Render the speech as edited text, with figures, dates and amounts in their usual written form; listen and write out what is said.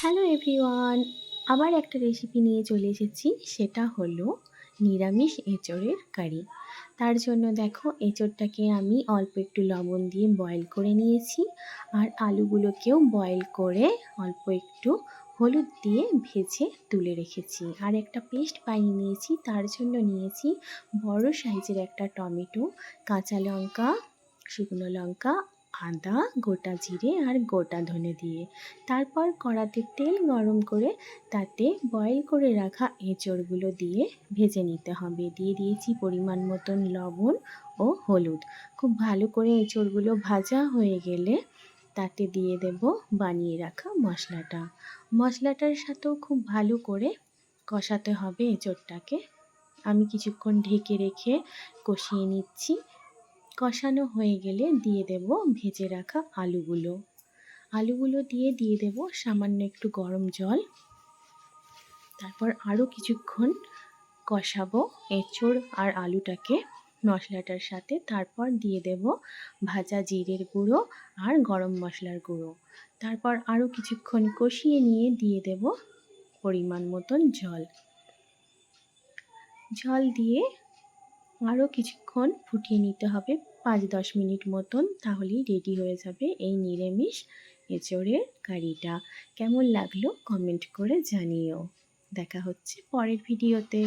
Hello everyone, আবার একটা recipe নিয়ে চলে এসেছি। সেটা হলো নিরামিষ এঁচোড়ের কারি। তার জন্য দেখো, এঁচোড়টাকে আমি অল্প একটু লবণ দিয়ে বয়েল করে নিয়েছি, আর আলুগুলোকেও বয়েল করে অল্প একটু হলুদ দিয়ে ভেজে তুলে রেখেছি। আর একটা পেস্ট বানিয়ে নিয়েছি। তার জন্য নিয়েছি বড় সাইজের একটা টমেটো, কাঁচা লঙ্কা, শুকনো লঙ্কা, আদা, গোটা জিরে আর গোটা ধনে দিয়ে তারপর কড়াতে তেল গরম করে তাতে বয়েল করে রাখা এঁচোড়গুলো দিয়ে ভেজে নিতে হবে। দিয়ে দিয়েছি পরিমাণ মতন লবণ ও হলুদ। খুব ভালো করে এঁচোড়গুলো ভাজা হয়ে গেলে তাতে দিয়ে দেব বানিয়ে রাখা মশলাটা। মশলাটার সাথেও খুব ভালো করে কষাতে হবে এঁচোড়টাকে। আমি কিছুক্ষণ ঢেকে রেখে কষিয়ে নিচ্ছি। কষানো হয়ে গেলে দিয়ে দেব ভেজে রাখা আলুগুলো দিয়ে দেব সামান্য একটু গরম জল। তারপর আরও কিছুক্ষণ কষাবো এঁচোড় আর আলুটাকে মশলাটার সাথে। তারপর দিয়ে দেব ভাজা জিরের গুঁড়ো আর গরম মশলার গুঁড়ো। তারপর আরও কিছুক্ষণ কষিয়ে নিয়ে দিয়ে দেব পরিমাণ মতন জল দিয়ে আরও কিছুক্ষণ ফুটিয়ে নিতে হবে, 5-10 মিনিট মতন। তাহলেই রেডি হয়ে যাবে এই নিরামিষ এঁচোড়ের কারিটা। কেমন লাগলো কমেন্ট করে জানিও। দেখা হচ্ছে পরের ভিডিওতে।